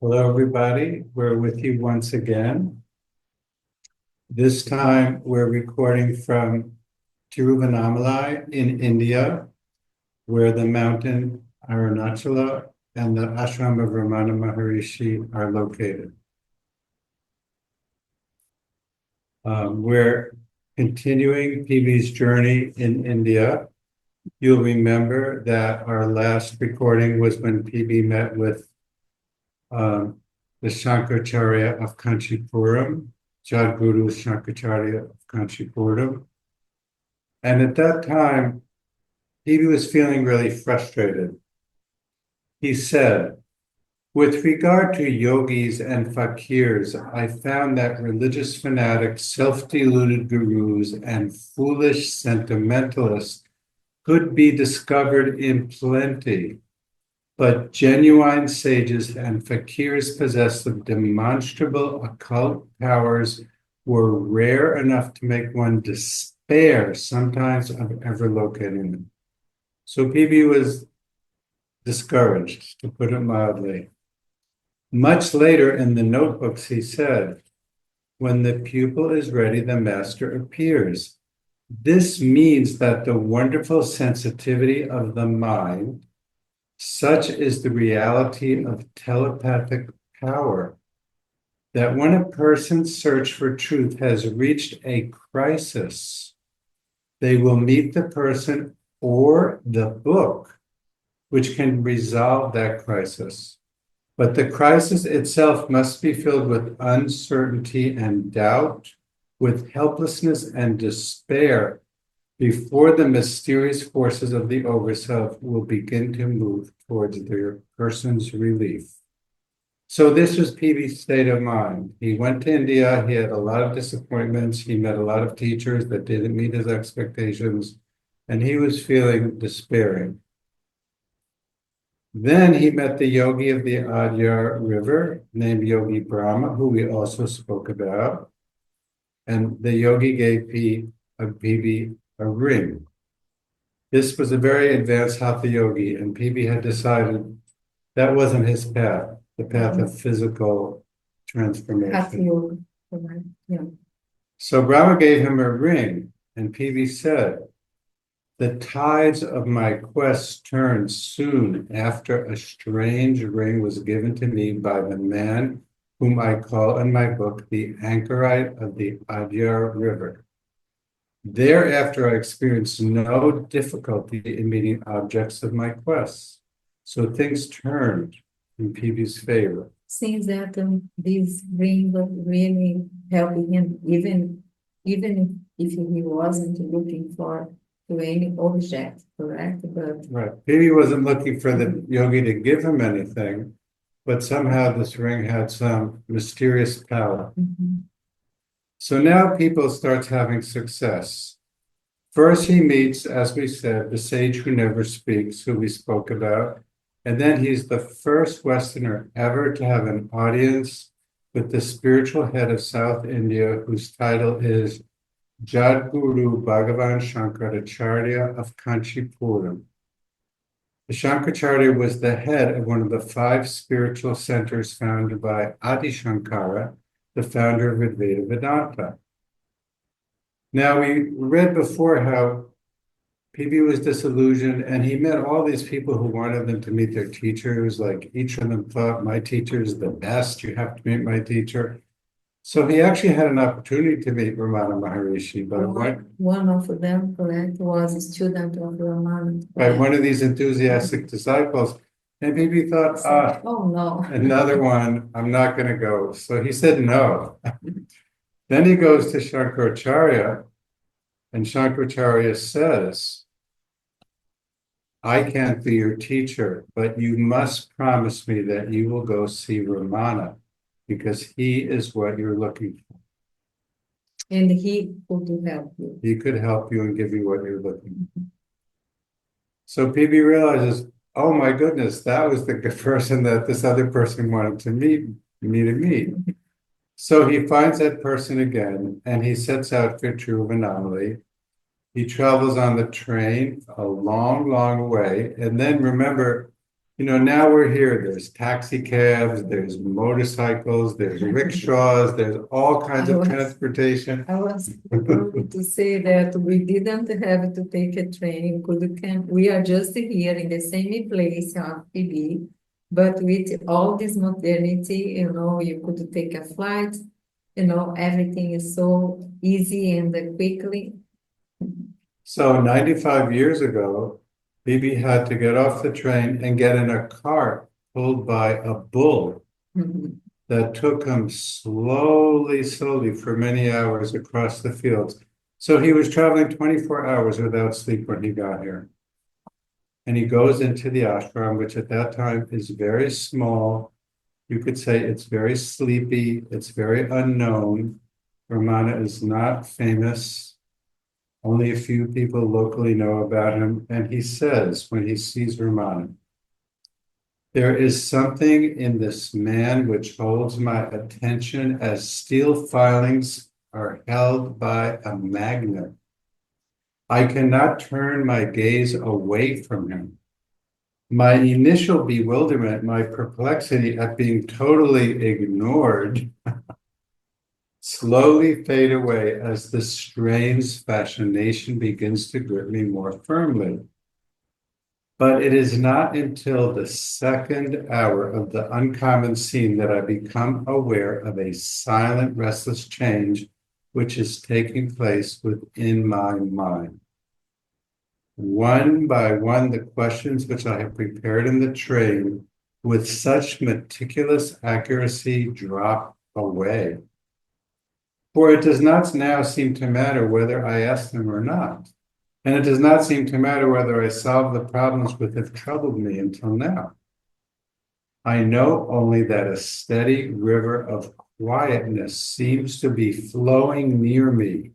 Hello, everybody. We're with you once again. This time we're recording from Tiruvannamalai in India, where the mountain Arunachala and the ashram of Ramana Maharishi are located. We're continuing PB's journey in India. You'll remember that our last recording was when PB met with the Shankaracharya of Kanchipuram, Jadguru Shankaracharya of Kanchipuram. And at that time, he was feeling really frustrated. He said, with regard to yogis and fakirs, I found that religious fanatics, self-deluded gurus, and foolish sentimentalists could be discovered in plenty. But genuine sages and fakirs possessed of demonstrable occult powers were rare enough to make one despair sometimes of ever locating them. So PB was discouraged, to put it mildly. Much later in the notebooks, he said, when the pupil is ready, the master appears. This means that the wonderful sensitivity of the mind, such is the reality of telepathic power, that when a person's search for truth has reached a crisis, they will meet the person or the book which can resolve that crisis. But the crisis itself must be filled with uncertainty and doubt, with helplessness and despair, before the mysterious forces of the overself will begin to move towards their person's relief. So this was PB's state of mind. He went to India, he had a lot of disappointments, he met a lot of teachers that didn't meet his expectations, and he was feeling despairing. Then he met the yogi of the Adyar River named Yogi Brahma, who we also spoke about. And the yogi gave PB a ring. This was a very advanced hatha yogi, and PB had decided that wasn't his path, the path of physical transformation. yoga. Yeah. So Brahma gave him a ring, and PB said, the tides of my quest turned soon after a strange ring was given to me by the man whom I call in my book the anchorite of the Adyar River. Thereafter, I experienced no difficulty in meeting objects of my quests. So things turned in PB's favor. Seems that this ring was really helping him, even if he wasn't looking for to any object, correct? But Right. PB wasn't looking for the yogi to give him anything, but somehow this ring had some mysterious power. So now people starts having success. First, he meets, as we said, the sage who never speaks, who we spoke about. And then he's the first Westerner ever to have an audience with the spiritual head of South India, whose title is Jadguru Bhagavan Shankaracharya of Kanchipuram. The Shankaracharya was the head of one of the 5 spiritual centers founded by Adi Shankara, the founder of Advaita Vedanta. Now, we read before how PB was disillusioned, and he met all these people who wanted them to meet their teachers. Like each of them thought, my teacher is the best, you have to meet my teacher. So he actually had an opportunity to meet Ramana Maharishi, but one of them, correct, was a student of Ramana. by one of these enthusiastic disciples. And PB thought, oh no. another one, I'm not going to go. So he said no. Then he goes to Shankaracharya, and Shankaracharya says, I can't be your teacher, but you must promise me that you will go see Ramana, because he is what you're looking for. And he could help you. He could help you and give you what you're looking for. So PB realizes, oh my goodness, that was the person that this other person wanted to meet me to meet. So he finds that person again, and he sets out for Tiruvannamalai. He travels on the train a long, long way. And then remember, Now we're here. There's taxi cabs, there's motorcycles, there's rickshaws, there's all kinds of transportation. I was going to say that we didn't have to take a train. We are just here in the same place of PB, but with all this modernity, you could take a flight, everything is so easy and quickly. So 95 years ago, Bibi had to get off the train and get in a cart pulled by a bull Mhm. that took him slowly, slowly for many hours across the fields. So he was traveling 24 hours without sleep when he got here. And he goes into the ashram, which at that time is very small. You could say it's very sleepy, it's very unknown. Ramana is not famous. Only a few people locally know about him, and he says when he sees Ramana, there is something in this man which holds my attention as steel filings are held by a magnet. I cannot turn my gaze away from him. My initial bewilderment, my perplexity at being totally ignored, slowly fade away as the strange fascination begins to grip me more firmly. But it is not until the second hour of the uncommon scene that I become aware of a silent, restless change which is taking place within my mind. One by one, the questions which I have prepared in the train with such meticulous accuracy drop away. For it does not now seem to matter whether I ask them or not. And it does not seem to matter whether I solve the problems which have troubled me until now. I know only that a steady river of quietness seems to be flowing near me,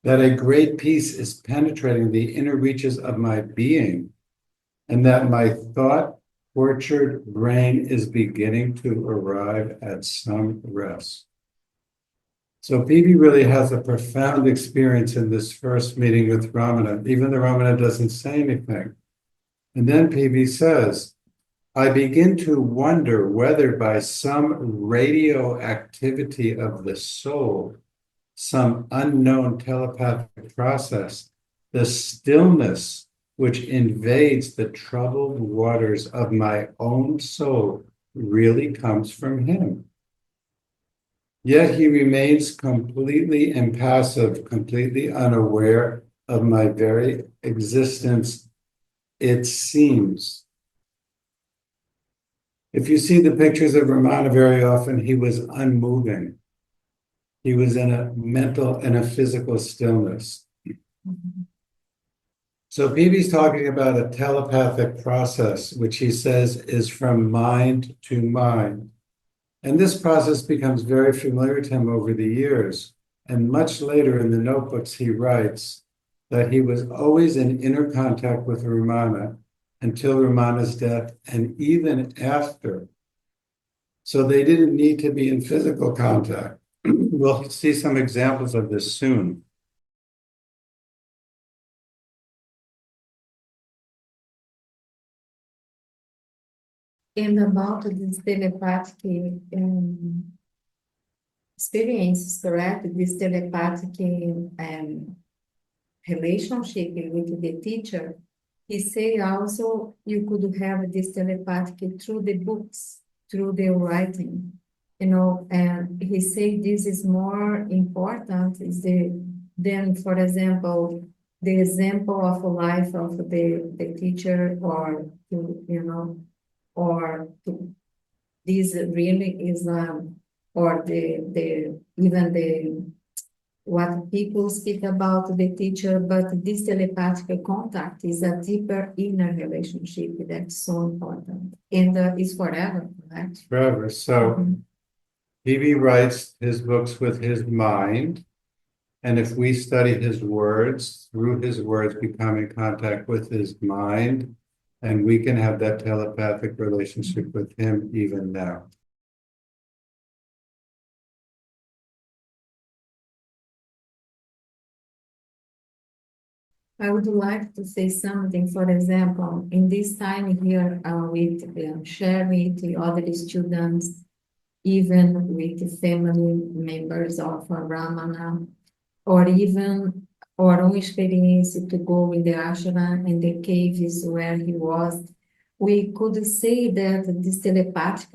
that a great peace is penetrating the inner reaches of my being, and that my thought-tortured brain is beginning to arrive at some rest. So Bibi really has a profound experience in this first meeting with Ramana, even though Ramana doesn't say anything. And then Bibi says, I begin to wonder whether by some radioactivity of the soul, some unknown telepathic process, the stillness which invades the troubled waters of my own soul really comes from him. Yet he remains completely impassive, completely unaware of my very existence, it seems. If you see the pictures of Ramana very often, he was unmoving. He was in a mental and a physical stillness. So Bibi's talking about a telepathic process, which he says is from mind to mind. And this process becomes very familiar to him over the years. And much later in the notebooks, he writes that he was always in inner contact with Ramana until Ramana's death and even after. So they didn't need to be in physical contact. We'll see some examples of this soon. And about this telepathic experiences, correct? This telepathic relationship with the teacher, he say also you could have this telepathic through the books, through the writing, and he say this is more important than, for example, the example of a life of the teacher or this really is or the even the what people speak about the teacher, but this telepathic contact is a deeper inner relationship that's so important and is forever, correct? Forever. So Bibi writes his books with his mind. And if we study his words, through his words, we come in contact with his mind, and we can have that telepathic relationship with him even now. I would like to say something. For example, in this time here, with share with the other students, even with the family members of Ramana, or even our own experience to go in the ashram and the caves where he was, we could say that this telepathic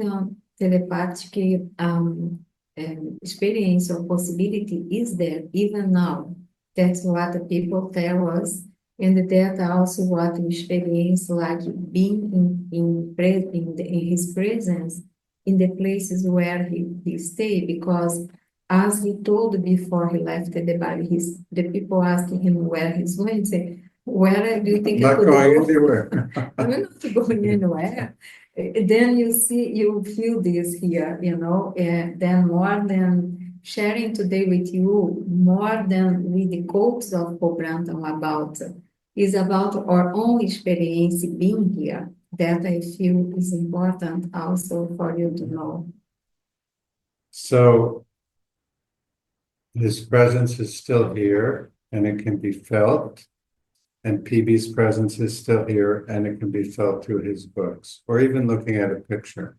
experience or possibility is there even now. That's what the people tell us, and that also what we experience, like being in his presence in the places where he stayed, because as he told before he left the body, the people asking him where he's going, say, where do you think I Not could going go? anywhere. I'm not going anywhere. Then you feel this here, and then more than sharing today with you, more than with the quotes of Pope Branton about, is about our own experience being here, that I feel is important also for you to know. So his presence is still here and it can be felt. And PB's presence is still here and it can be felt through his books or even looking at a picture.